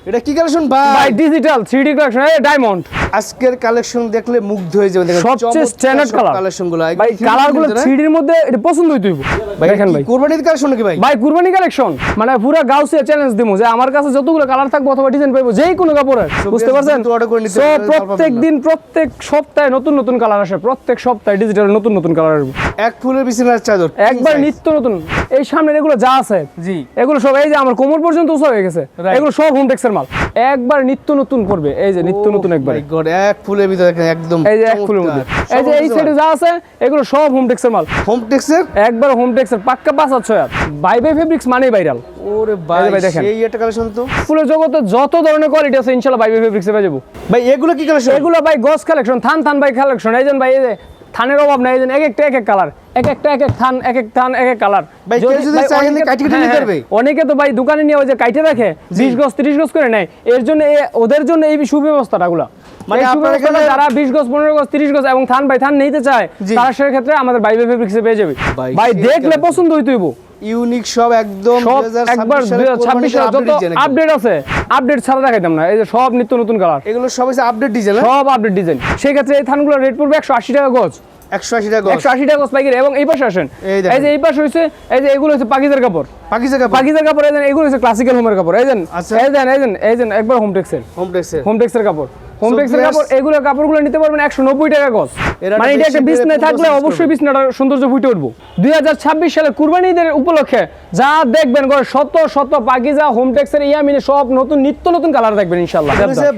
এটা কি কালেকশন ভাই? ডিজিটাল 3D কালেকশন, এই ডায়মন্ড। আজকের কালেকশন দেখলে মুগ্ধ হয়ে যাবেন। দেখেন সবচেয়ে স্ট্যান্ডার্ড কালার কালেকশনগুলো ভাই, কালারগুলো 3D এর মধ্যে এটা পছন্দ হইতো দেখেন ভাই। কুরবানির কালেকশন নাকি ভাই? ভাই কুরবানি কালেকশন মানে পুরো গাউসিয়া চ্যালেঞ্জ দিমু যে আমার কাছে যতগুলো কালার থাকবে অথবা ডিজাইন পাইবো যেই কোনো কাপড়ের, বুঝতে পারছেন? সো প্রত্যেক দিন প্রত্যেক সপ্তাহে নতুন নতুন কালার আসে, প্রত্যেক সপ্তাহে ডিজিটাল নতুন নতুন কালার আসবে। এক ফুলের বিছানার চাদর একবার নিত্য নতুন। এই সামনে এগুলো যা আছে জি, এগুলো সব এই যে আমার কোমর পর্যন্ত উঁচা হয়ে গেছে, এগুলো সব হোমটেক্সের মাল। একবার নিত্য নতুন করবে, এই যে নিত্য নতুন একবার এক ফুলের ভিতরে দেখেন একদম এই যে এক ফুলের মধ্যে এই যে এই সাইডে যা আছে এগুলো সব হোমটেক্সের মাল। হোমটেক্সের একবার হোমটেক্সের পাক্কা 5-6 বাইবে ফেব্রিক্স মানেই ভাইরাল। ওরে ভাই দেখেন এই একটা কালেকশন তো ফুলের জগতে যত ধরনের কোয়ালিটি আছে ইনশাআল্লাহ বাইবে ফেব্রিক্সে পেয়ে যাবো ভাই। এগুলো কি কালেকশন? এগুলো ভাই গস কালেকশন, থান ভাই কালেকশন। এই যে ভাই এই যে থানের অভাব নাই, এই যে এক একটা এক এক কালার, এক একটা এক এক থান, এক এক থান এক এক কালার। ভাই যদি চাই কাটি কাটি নিতে পারবে। অনেকে তো ভাই দোকানে নিয়ে ওই যে কাইটে রাখে 20 গজ 30 গজ করে নেয়, এর জন্য ওদের জন্য এই সুব্যবস্থাটাগুলো। মানে আপনারা যারা 20 গজ 15 গজ 30 গজ এবং থান নিতে চায় তারা সেই ক্ষেত্রে আমাদের বাইবে ফেব্রিক্সে পেয়ে যাবে। ভাই দেখলে পছন্দ হইতইব। ইউনিক সব একদম 2026 সালে যত আপডেট আছে আপডেট ছাড়া দেখাইতাম না। এই যে সব নিত্য নতুন কালার, এগুলো সব হচ্ছে আপডেট ডিজাইন, সব আপডেট ডিজাইন। সেই ক্ষেত্রে এই থানগুলো রেট পড়বে 180 টাকা গজ, 180 টাকা গজ, 180 টাকা গজ পাইকারি। এবং এই পাশে আসেন, এই যে এই পাশে হইছে এই যে এগুলো হচ্ছে পাকিজার কাপড়, পাকিজার কাপড়। এই যে এগুলো হচ্ছে ক্লাসিক্যাল হোমের কাপড়। এই যে একবার হোমটেক্সের কাপড়, হোমটেক্সের কাপড়। এগুলো কাপড়গুলো নিতে পারবেন 190 টাকা গজ। মানে এটা একটা বিজনেস থাকলে অবশ্যই বিজনেসটার সৌন্দর্য ফুটে উঠবো। 2026 সালে কুরবানি ঈদের উপলক্ষে যা দেখবেন শত পাকিজা হোমটেক্সের ইয়ামিনে সব নতুন নিত্য নতুন কালার দেখবেন ইনশাআল্লাহ।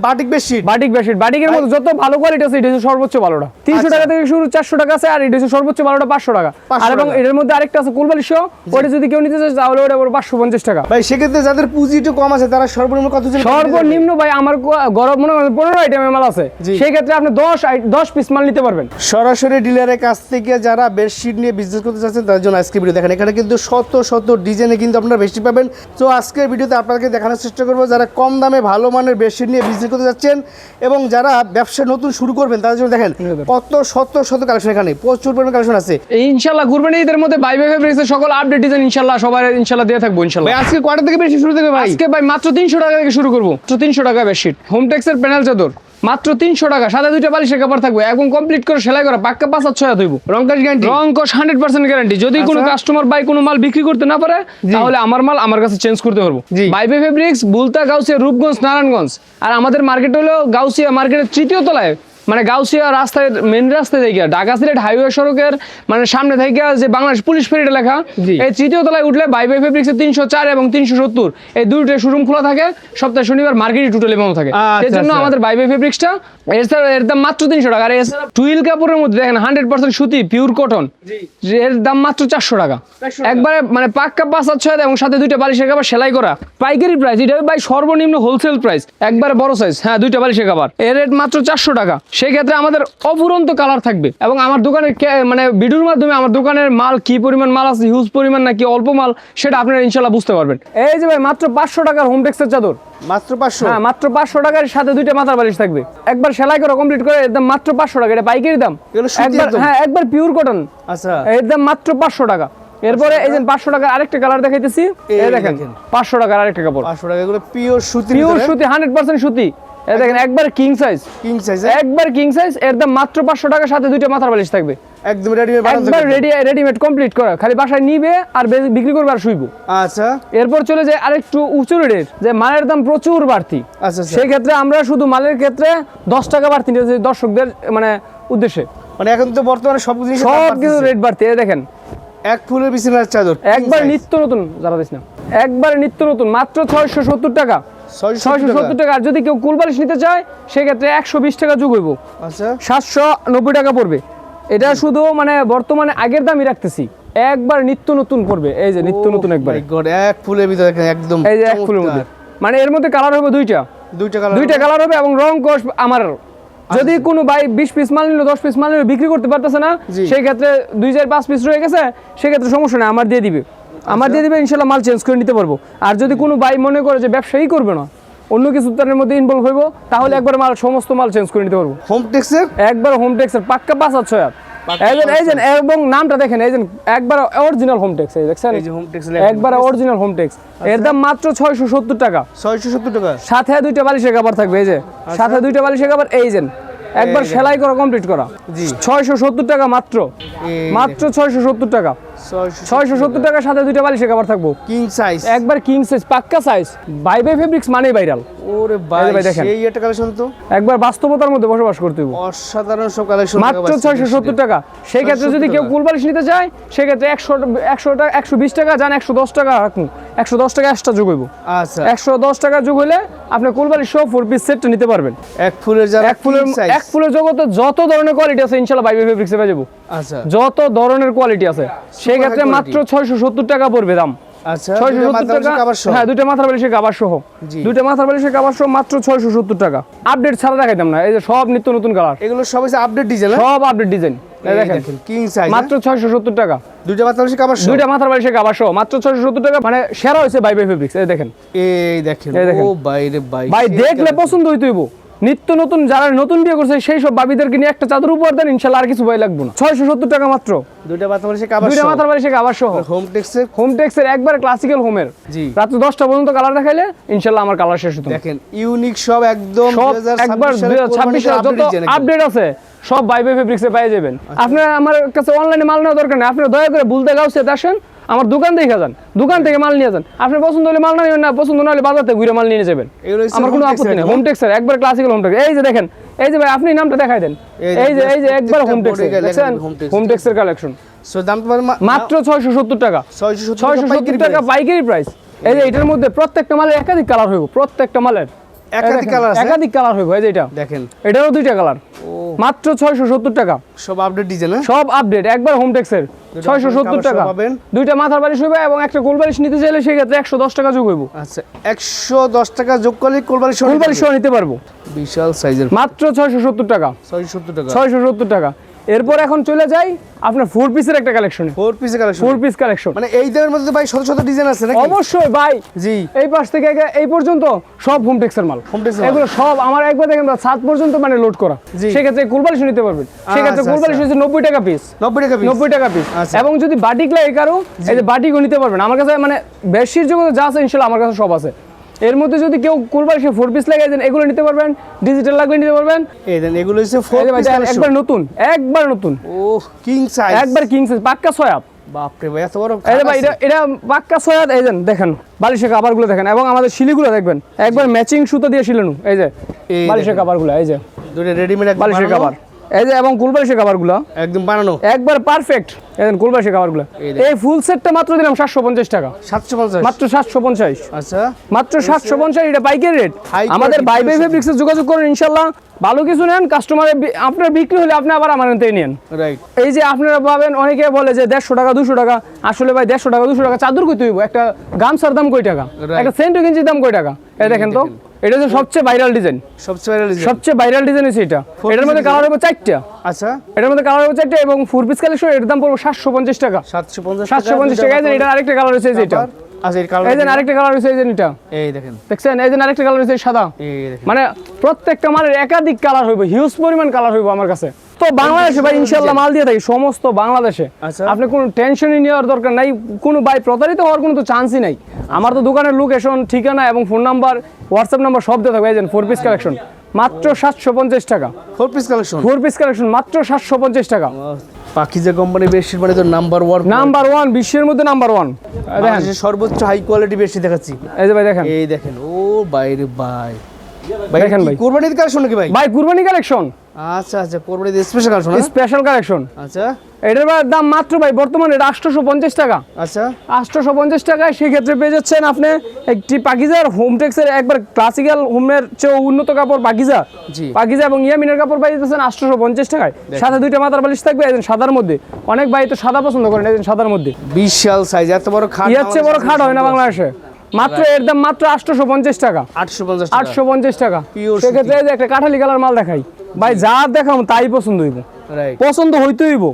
বাটিক বেডশিট, বাটিকের মধ্যে যত ভালো কোয়ালিটি আছে এটা হচ্ছে সর্বোচ্চ ভালোটা 300 টাকা থেকে শুরু, 400 টাকা আছে। আর এটা হচ্ছে সর্বোচ্চ ভালোটা 500 টাকা। আর এবং এর মধ্যে আরেকটা আছে কুলবালিশ, ওটা যদি কেউ নিতে চায় তাহলে ওটা 550 টাকা। ভাই সেক্ষেত্রে যাদের পুঁজি একটু কম আছে তারা সর্বনিম্ন কত? সর্বনিম্ন ভাই আমার গরম মনে করেন 15 আইটেমের মাল আছে, সেই ক্ষেত্রে আপনি 10 পিস মাল নিতে পারবেন। সরাসরি ডিলারের কাছ থেকে যারা বেডশিট নিয়ে বিজনেস করতে চাচ্ছেন তাদের জন্য আজকে ভিডিও দেখেন। এখানে কিন্তু শত ডিজাইনে কিন্তু আপনারা বেডশিট পাবেন। তো আজকের ভিডিওতে আপনাদেরকে দেখানোর চেষ্টা করবো যারা কম দামে ভালো মানের বেডশিট নিয়ে বিজনেস করতে যাচ্ছেন এবং যারা ব্যবসা নতুন শুরু করবেন তাদের জন্য দেখেন কত শত কালেকশন, এখানে প্রচুর পরিমাণ কালেকশন আছে। ইনশাআল্লাহ কুরবানি ঈদের মধ্যে বাইবে ফেব্রিক্সের সকল আপডেট ডিজাইন ইনশাআল্লাহ সবাই ইনশাআল্লাহ দিয়ে থাকবো ইনশাআল্লাহ। ভাই আজকে কয়টা থেকে বেশি শুরু থেকে ভাই? আজকে ভাই মাত্র 300 টাকা থেকে শুরু করব। মাত্র 300 টাকা বেডশিট, হোমটেক্সের প্যানেল চাদর মাত্র 300 টাকা, সাথে 2টা বালিশের কাপড় থাকবে এবং কমপ্লিট করে সেলাই করা পাক্কা 5-6 হইব। রংকশ গ্যারান্টি, রংকশ 100% গ্যারান্টি। যদি কোনো কাস্টমার বাই কোনো মাল বিক্রি করতে না পারে তাহলে আমার মাল আমার কাছে চেঞ্জ করতে পারবো। বাইবে ফেব্রিক্স বুলতা, গাউসিয়া, রূপগঞ্জ, নারায়ণগঞ্জ। আর আমাদের মার্কেট হলো গাউসিয়া মার্কেটের 3য় তলায়, মানে গাউসিয়া রাস্তায় মেন রাস্তায় থেকে ঢাকা সিলেট হাইওয়ে সড়কের মানে সামনে থেকে যে বাংলাদেশ পুলিশ ফেরিটা লেখা, এই 3য় তলায় উঠলে বাইবে ফেব্রিক্সের 304 এবং 370 এই দুইটা শোরুম খোলা থাকে। সপ্তাহে শনিবার মার্কেটই টোটালি বন্ধ থাকে। এর জন্য আমাদের বাইবে ফেব্রিক্সটা এর দাম মাত্র 300 টাকা। আর এছাড়া টুইল কাপড়ের মধ্যে দেখেন 100% সুতি পিওর কটন, এর দাম মাত্র 400 টাকা। একবারে মানে পাক্কা 5-6 এবং সাথে 2টা বালিশের কাপড় সেলাই করা পাইকারি প্রাইস। এটা ভাই সর্বনিম্ন হোলসেল প্রাইস, একবারে বড় সাইজ। হ্যাঁ 2টা বালিশের কাপড় এর রেট মাত্র 400 টাকা। সেই ক্ষেত্রে আমাদের অফুরন্ত কালার থাকবে এবং আমার দোকানের মানে ভিডিওর মাধ্যমে আমার দোকানের মাল কি পরিমাণ মাল আছে, হিউজ পরিমাণ নাকি অল্প মাল, সেটা আপনারা ইনশাআল্লাহ বুঝতে পারবেন। এই যে ভাই মাত্র 500 টাকার হোমটেক্সের চাদর, মাত্র 500। হ্যাঁ মাত্র 500 টাকার সাথে 2টা মাথার বালিশ থাকবে, একবার সেলাই করা কমপ্লিট করে একদম মাত্র 500 টাকা। এটা পাইকারি দাম, হ্যাঁ একবার পিওর কটন। আচ্ছা এর দাম মাত্র 500 টাকা। এরপরে এই যে 500 টাকার আরেকটা কালার দেখাইতেছি, এই দেখেন 500 টাকার আরেকটা কাপড়, 500 টাকা। এগুলো পিওর সুতি, 100% সুতি। এই দেখেন একবার কিং সাইজ, একবার কিং সাইজ। এর দাম মাত্র 500 টাকা, সাথে 2টা মাথার বালিশ থাকবে, একদম রেডিমেড কমপ্লিট করা। খালি বাসায় নিবে আর বিক্রি করবে আর শুইবো। আচ্ছা এরপর চলে যায় আরেকটু উঁচু রেটের, যে মালের দাম প্রচুর বাড়তি। আচ্ছা সেই ক্ষেত্রে আমরা শুধু মালের ক্ষেত্রে 10 টাকা বাড়তি নিয়েছি দর্শকদের মানে উদ্দেশ্যে। মানে এখন তো বর্তমানে সব কিছু রেট বাড়তি। এই দেখেন এক ফুলের বিছানার চাদর একবার নিত্য নতুন, যারা দিস না একবার নিত্য নতুন মাত্র 670 টাকা, 670 টাকা। আর যদি কেউ কুলবালিশ নিতে চায় সেক্ষেত্রে 120 টাকা যোগ হইব। আচ্ছা 790 টাকা পড়বে। এটা শুধু মানে বর্তমানে আগের দামই রাখতেছি, একবার নিত্য নতুন পড়বে। এই যে নিত্য নতুন একবার এক ফুলের ভিতরে একদম, এই যে এক ফুলের মধ্যে মানে এর মধ্যে কালার হবে দুইটা কালার হবে এবং রং কস আমার। যদি কোনো ভাই 20 পিস মাল নিল 10 পিস মাল নিল বিক্রি করতে পারতেছে না, সেই ক্ষেত্রে 2-5 পিস রয়ে গেছে, সেক্ষেত্রে সমস্যা নেই, আমার দিয়ে দিবে ইনশাআল্লাহ, মাল চেঞ্জ করে নিতে পারবো। আর যদি কোনো ভাই মনে করে যে ব্যবসায়ী করবে না, অন্য কিছু তার মধ্যে ইনভলভ হইব, তাহলে একবার সমস্ত মাল চেঞ্জ করে নিতে পারবো। হোমটেক্সের একবার হোমটেক্সের পাক্কা 5-6 এই যে এবং নামটা দেখেন, এই যে একবার অরিজিনাল হোমটেক্স, এই দেখছেন এই যে হোমটেক্স একবার অরিজিনাল হোমটেক্স, এর দাম মাত্র 670 টাকা। 670 টাকা, সাথে দুইটা বালিশের কভার থাকবে, এই যে সাথে দুইটা বালিশের কভার, এই যে একবার সেলাই করা কমপ্লিট করা। জি 670 টাকা মাত্র, মাত্র 670 টাকা। 670 টাকার সাথে দুইটা বালিশের কভার থাকবো, কিং সাইজ, একবার কিং সাইজ পাক্কা সাইজ। বাইবে ফেব্রিক্স মানেই ভাইরাল। ওরে ভাই ভাই দেখেন। সেই একটা কালেকশন তো একবার বাস্তবতার মধ্যে বসবাস করতে হবে। অসাধারণ সব কালেকশন, মাত্র 670 টাকা। সেই ক্ষেত্রে যদি কেউ কুলবালিশ নিতে চায় সেক্ষেত্রে 100 টাকা, 120 টাকা যান, 110 টাকা রাখুন, 110 টাকা এক্সট্রা যোগ হইব। আচ্ছা 110 টাকা যোগ হলে আপনি কুলবালিশ সহ 4 পিস সেটটা নিতে পারবেন। এক ফুলের যারা এক ফুলের জগতে যত ধরনের কোয়ালিটি আছে ইনশাআল্লাহ বাইবে ফেব্রিক্সে পেয়ে যাবো। আচ্ছা যত ধরনের কোয়ালিটি আছে সেই ক্ষেত্রে মাত্র 670 টাকা পড়বে দাম। আচ্ছা 670 টাকা, হ্যাঁ দুইটা মাথার বালিশের কভার সহ, জি। দুইটা মাথার বালিশের কভার সহ মাত্র 670 টাকা। আপডেট ছাড়া দেখাইতাম না, এই যে সব নিত্য নতুন কালার, এগুলো সব হচ্ছে আপডেট ডিজাইন, সব আপডেট ডিজাইন। দেখেন কিং সাইজ মাত্র 670 টাকা, দুইটা মাত্র হচ্ছে কাবার দুইটা মাথার বালিশের কভার সহ মাত্র 670 টাকা। মানে সেরা হয়েছে বাইবে ফেব্রিক্স। এই দেখেন, এই দেখেন, এই দেখেন। ও বাইরে ভাই ভাই দেখলে পছন্দ হইতে হইব। নিত্য নতুন যারা নতুন বিয়ে করছে সেই সব ভাবিদেরকে নিয়ে একটা চাদর উপহার দেন, ইনশাআল্লাহ আর কিছু ভাই লাগবে না। 670 টাকা মাত্র, দুইটা মাত্র হচ্ছে কাবার, দুইটা মাথার বালিশের কভার সহ, হোম টেক্সের, হোমটেক্সের একবার ক্লাসিক্যাল হোমের। জি রাত 10টা পর্যন্ত কালার দেখাইলে ইনশাআল্লাহ আমার কালার শেষ হতো না। দেখেন ইউনিক সব একদম সব একবার 2026 সালে যত আপডেট আছে সব বাইবে ফেব্রিক্সে পেয়ে যাবেন। আপনারা আমার কাছে অনলাইনে মাল নেওয়ার দরকার নেই, আপনারা দয়া করে ভুলতে গাউসেতে আসেন, আমার দোকান দেখে যান, দোকান থেকে মাল নিয়ে যান। আপনি পছন্দ হলে মাল নেবেন না, পছন্দ না হলে বাজার থেকে ঘুরে মাল নিয়ে যাবেন, আমার কোনো আপত্তি নেই। হোমটেক্সের একবার ক্লাসিক্যাল হোমটেক্স। এই যে দেখেন, এই যে ভাই আপনি নামটা দেখাই দেন, এই যে একবার হোমটেক্সের দেখছেন, হোমটেক্সের কালেকশন সো দাম তো মাত্র 670 টাকা। 670 টাকা পাইকারি প্রাইস। এই যে এটার মধ্যে প্রত্যেকটা মালের একাধিক কালার হইব, প্রত্যেকটা মালের একাধিক কালার আছে, একাধিক কালার হইব। এই যে এটা দেখেন, এটারও দুইটা কালার, মাত্র 670 টাকা। সব আপডেট ডিজাইন, সব আপডেট একবার হোমটেক্সের 670 টাকা। দুইটা মাথার বালিশ হইবে এবং একটা কোল বালিশ নিতে চাইলে সেই ক্ষেত্রে 110 টাকা যোগ হইব। আচ্ছা 110 টাকা যোগ করলে কোলবালিশ সহ নিতে পারবো, বিশাল সাইজের, মাত্র 670 টাকা। 670 টাকা, 670 টাকা। এরপর এখন চলে যাই আপনার 4 পিসের একটা কালেকশন, 4 পিসের কালেকশন, 4 পিস কালেকশন। মানে এই দামের মধ্যে ভাই শত শত ডিজাইন আছে নাকি? অবশ্যই ভাই, জি এই পাশ থেকে এই পর্যন্ত সব হোমটেক্সের মাল। এগুলো সব আমার একবার দেখেন 7 পর্যন্ত মানে লোড করা, সেক্ষেত্রে কোলবালিশ নিতে পারবেন। সেক্ষেত্রে কোলবালিশ হচ্ছে 90 টাকা পিস, 90 টাকা পিস, 90 টাকা পিস। এবং যদি বাটিক লাগে কারো, এই যে বাটিকও নিতে পারবেন আমার কাছে। মানে বেশির জগতে যা আছে ইনশাআল্লাহ আমার কাছে সব আছে। এর মধ্যে যদি কেউ কোলবালিশে 4 পিস লাগাই দেন, এগুলো নিতে পারবেন, ডিজিটাল লাগলে নিতে পারবেন। এই দেন এগুলো হচ্ছে 4 পিস একবার নতুন, একবার নতুন, ও কিং সাইজ, একবার কিং সাইজ পাক্কা 6 আপ। বাপ রে ভাই এত বড়, এই যে ভাই এটা পাক্কা 6 আপ। এই দেখেন বালিশের কভারগুলো দেখেন, এবং আমাদের শিলিগুলো দেখবেন একবার ম্যাচিং সুতো দিয়ে শিলানো। এই যে বালিশের কভারগুলো, এই যে দুটো রেডিমেড বালিশের কভার, এই যে এবং কুলবালিশের কভারগুলো একদম বানানো একবার পারফেক্ট। এই দেন কুলবালিশের কভারগুলো, এই ফুল সেটটা মাত্র দিলাম 750 টাকা, 750, মাত্র 750। আচ্ছা মাত্র 750, এটা পাইকারি রেট। আমাদের বাইবে ফেব্রিক্সে যোগাযোগ করুন, ইনশাআল্লাহ ভালো কিছু নেন, কাস্টমারের আপনার বিক্রি হলে আপনি আবার আমার থেকে নেন। রাইট, এই যে আপনারা পাবেন অনেকে বলে যে 150 টাকা 200 টাকা, আসলে ভাই 150 টাকা 200 টাকা চাদর কই হইব, একটা গামছার দাম কই টাকা, একটা সেন্ট গেঞ্জির দাম কই টাকা। এই দেখেন তো, এটা হচ্ছে সবচেয়ে ভাইরাল ডিজাইন, সবচেয়ে ভাইরাল ডিজাইন হচ্ছে এটা। এটার মধ্যে কালার হবে 4টা। আচ্ছা এটার মধ্যে কালার হবে 4টা এবং 4 পিস কালেকশন, এর দাম পড়বে 750 টাকা, 750 টাকা। এই যে এটা আরেকটা কালার হচ্ছে, এই যে এটা, আচ্ছা এই কালার, এই যে আরেকটা কালার হচ্ছে, এই যে এটা এই দেখেন, দেখছেন, এই যে আরেকটা কালার হচ্ছে সাদা। এই দেখেন, মানে প্রত্যেকটা মালের একাধিক কালার হইবে, হিউজ পরিমাণ কালার হইব আমার কাছে। তো বাংলাদেশে ভাই ইনশাআল্লাহ মাল দিয়ে থাকি, সমস্ত বাংলাদেশে। আচ্ছা আপনি কোনো টেনশনই নেওয়ার দরকার নাই, কোনো ভাই প্রতারিত হওয়ার কোনো তো চান্সই নাই। আমার তো দোকানের লোকেশন, ঠিকানা এবং ফোন নাম্বার, হোয়াটসঅ্যাপ নাম্বার সব দিয়ে থাকবে। এই যে 4 পিস কালেকশন মাত্র 750 টাকা, 4 পিস কালেকশন, 4 পিস কালেকশন মাত্র 750 টাকা। পাকিজা কোম্পানি বেডশিট মানে তো নাম্বার 1 বিশ্বের মধ্যে নাম্বার 1। দেখেন সর্বোচ্চ হাই কোয়ালিটি বেডশিট দেখাচ্ছি। এই যে ভাই দেখেন, এই দেখেন, ও বাইরে ভাই দেখেন ভাই, কুরবানির কালেকশন নাকি ভাই? ভাই কুরবানি কালেকশন। আচ্ছা আচ্ছা, কুরবানির স্পেশাল কালেকশন, স্পেশাল কালেকশন। আচ্ছা এটার দাম মাত্র ভাই বর্তমানে 850 টাকা। আচ্ছা 850 টাকায় সেক্ষেত্রে পেয়ে যাচ্ছেন আপনি একটি পাকিজার হোমটেক্সের একবার ক্লাসিক্যাল হোমের চেয়ে উন্নত কাপড় পাকিজা, জি পাকিজা এবং ইয়ামিনের কাপড় পাই যাচ্ছেন 850 টাকায়। সাথে দুইটা মাথার বালিশ থাকবে, একজন সাদার মধ্যে। অনেক ভাই তো সাদা পছন্দ করেন, একজন সাদার মধ্যে। বিশাল সাইজ, এত বড় খাট, এর চেয়ে বড় খাট হয় না বাংলাদেশে। মাত্র এর দাম মাত্র 850 টাকা, 850 টাকা। সেক্ষেত্রে এই যে একটা কাঠালি কালার মাল দেখাই ভাই, যা দেখাম তাই পছন্দ হইব, পছন্দ হইতে হইব,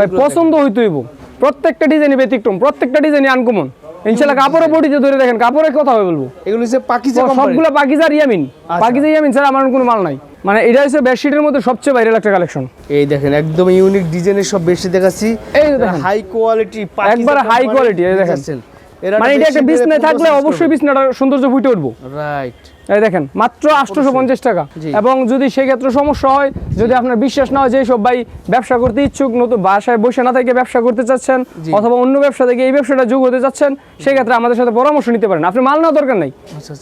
ভাই পছন্দ হইতে হইব। প্রত্যেকটা ডিজাইনই ব্যতিক্রম, প্রত্যেকটা ডিজাইনই আনকমন। ইনশাআল্লাহ কাপড়ে বডিতে ধরে দেখেন, কাপড়ে কথা হবে বলবো। এগুলো হচ্ছে পাকিজা কোম্পানি। সবগুলো পাকিজা আর ইয়ামিন, পাকিজা ইয়ামিন ছাড়া আমার কোনো মাল নাই। মানে এটা হচ্ছে বেডশিটের মধ্যে সবচেয়ে ভাইরাল একটা কালেকশন। এই দেখেন একদম ইউনিক ডিজাইনের সব বেডশিট দেখাচ্ছি, এই দেখেন হাই কোয়ালিটি, একবারে হাই কোয়ালিটি। এই দেখেন মানে এটা একটা বিছনা থাকলে অবশ্যই বিছনাটার সৌন্দর্য ফুটে উঠবো। রাইট। এই দেখেন মাত্র 850 টাকা। এবং যদি সেক্ষেত্রে সমস্যা হয়, যদি আপনার বিশ্বাস না হয় যে সব ভাই ব্যবসা করতে ইচ্ছুক, নতুন বাসায় বসে না থেকে ব্যবসা করতে চাচ্ছেন অথবা অন্য ব্যবসা থেকে এই ব্যবসাটা যোগ হতে চাচ্ছেন, সেক্ষেত্রে আমাদের সাথে পরামর্শ নিতে পারেন। আপনি মাল নেওয়ার দরকার নাই,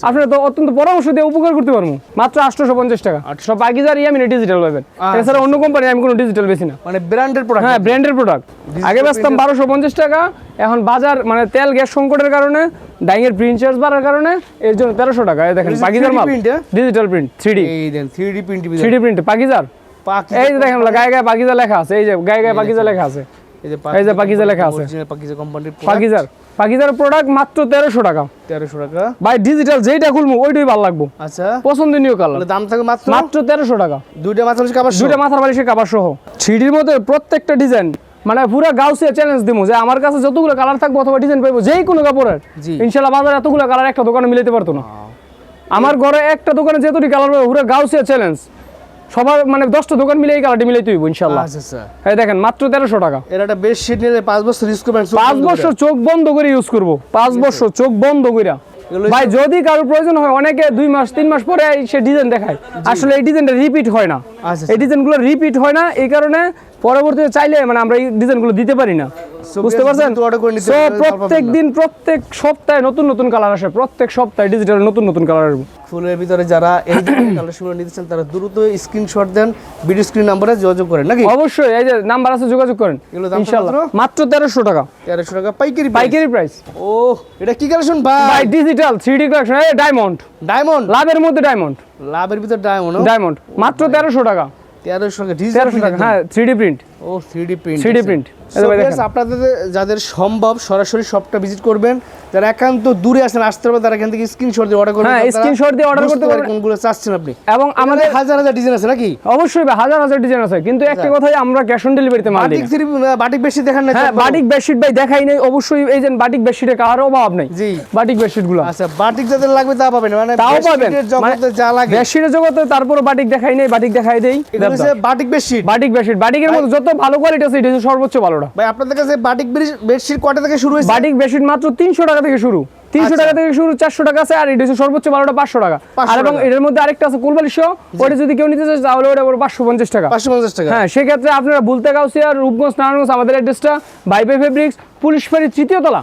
আপনি তো অত্যন্ত পরামর্শ দিয়ে উপকার করতে পারবো। মাত্র 850 টাকা। সব পাকিজার ইয়ামিন ডিজিটাল পাবেন, এছাড়া অন্য কোম্পানি আমি কোনো ডিজিটাল বেশি না, মানে ব্র্যান্ডের প্রোডাক্ট। হ্যাঁ ব্র্যান্ডের প্রোডাক্ট। আগে বেচতাম 1250 টাকা, এখন বাজার মানে তেল গ্যাস সংকটের কারণে, ডাইংয়ের প্রিন্ট চার্জ বাড়ার কারণে এর জন্য 1300 টাকা। এই দেখেন পাকিজার মাল, ডিজিটাল প্রিন্ট 3D। এই দেন 3D প্রিন্ট, 3D প্রিন্ট পাকিজার। এই যে দেখেন গায়ে গায়ে পাকিজা লেখা আছে, এই যে গায়ে গায়ে পাকিজা লেখা আছে, এই যে পাকিজা লেখা আছে, পাকিজা কোম্পানির পাকিজার প্রোডাক্ট মাত্র 1300 টাকা। 1300 টাকা ভাই ডিজিটাল যেইটা খুলবো ওইটাই ভালো লাগবো। আচ্ছা, পছন্দনীয় কালার। দাম থাকে মাত্র 1300 টাকা। দুইটা মাথার বালিশ কভার, দুইটা মাথার বালিশের কভার সহ। 3D এর মধ্যে প্রত্যেকটা ডিজাইন মানে পুরো গাউসিয়া চ্যালেঞ্জ দিমু যে আমার কাছে যতগুলো কালার থাকবে অথবা ডিজাইন পাইবো যেই কোনো কাপড়ের, ইনশাআল্লাহ বাজারে এতগুলো কালার একটা দোকানে মিলাতে পারতো না। আমার ঘরে একটা দোকানে যেতটি কালার পাবে পুরো গাউসিয়া চ্যালেঞ্জ, সবার মানে 10টা দোকান মিলে এই কালারটি মিলাইতে হইব ইনশাআল্লাহ। আচ্ছা আচ্ছা, এই দেখেন মাত্র 1300 টাকা। এর একটা বেডশিট নিলে 5 বছর ইউজ করবেন, 5 বছর চোখ বন্ধ করে ইউজ করব, 5 বছর চোখ বন্ধ কইরা। ভাই যদি কারোর প্রয়োজন হয়, অনেকে 2 মাস 3 মাস পরে সে ডিজাইন দেখায়, আসলে এই ডিজাইনটা রিপিট হয় না। এই ডিজাইনগুলো রিপিট হয় না, এই কারণে পরবর্তীতে চাইলে মানে আমরা এই ডিজাইনগুলো দিতে পারি না, বুঝতে পারছেন? সো প্রত্যেক দিন প্রত্যেক সপ্তাহে নতুন নতুন কালার আসে, প্রত্যেক সপ্তাহে ডিজিটাল নতুন নতুন কালার আসবে। ফুলের ভিতরে যারা এই কালেকশনগুলো নিতে চান তারা দ্রুত স্ক্রিনশট দেন, ভিডিও স্ক্রিন নম্বরে যোগাযোগ করেন নাকি? অবশ্যই, এই যে নাম্বার আছে যোগাযোগ করেন ইনশাআল্লাহ। মাত্র 1300 টাকা। 1300 টাকা পাইকারি প্রাইস। ও এটা কি কালেকশন ভাই? ডিজিটাল 3D কালেকশন, এই ডায়মন্ড লাভের মধ্যে ডায়মন্ড, লাভের ভিতরে ডায়মন্ড মাত্র 1300 টাকা। 1300 টাকা ডিজিটাল টাকা, হ্যাঁ 3D প্রিন্ট। ও 3D প্রিন্ট, 3D প্রিন্ট। আপনাদের যাদের সম্ভব সরাসরি শপটা ভিজিট করবেন, যারা একান্ত দূরে আছেন আসতে পারবেন তারা এখান থেকে স্ক্রিনশট দিয়ে অর্ডার করবেন। হ্যাঁ স্ক্রিনশট দিয়ে অর্ডার করতে পারবেন কোনগুলো চাচ্ছেন আপনি। এবং আমাদের হাজার হাজার ডিজাইন আছে নাকি? অবশ্যই হাজার হাজার ডিজাইন আছে, কিন্তু একটা কথাই আমরা ক্যাশ অন ডেলিভারিতে মাল দিই। বাটিক বেশি দেখান না? হ্যাঁ বাটিক বেডশিট ভাই দেখাই নাই, অবশ্যই এই যে বাটিক বেডশিটের কালারও অভাব নাই। জি বাটিক বেডশিটগুলো। আচ্ছা বাটিক যাদের লাগবে তা পাবেন, মানে তাও পাবেন জগতে যা লাগে বেডশিটের জগতে। তারপরে বাটিক দেখাই নাই, বাটিক দেখাই দেই। এগুলো হচ্ছে বাটিক বেডশিট। বাটিকের মধ্যে যত ভালো কোয়ালিটি আছে এটা হচ্ছে সর্বোচ্চ ভালোটা। ভাই আপনাদের কাছে বাটিক বেডশিট কত থেকে শুরু হয়েছে? বাটিক বেডশিট মাত্র 300 টাকা থেকে শুরু, 300 টাকা থেকে শুরু, 400 টাকা আছে, আর এটা হচ্ছে সর্বোচ্চ ভালোটা 500 টাকা। আর এবং এর মধ্যে আরেকটা আছে কুলবালিশও, ওটা যদি কেউ নিতে চায় তাহলে ওটা 550 টাকা। 550 টাকা। হ্যাঁ সেক্ষেত্রে আপনারা বুলতে গাউসিয়া, রূপগঞ্জ, নারায়ণগঞ্জ, আমাদের অ্যাড্রেসটা বাইবে ফেব্রিক্স, পুলিশ ফাঁড়ি 3য় তলা,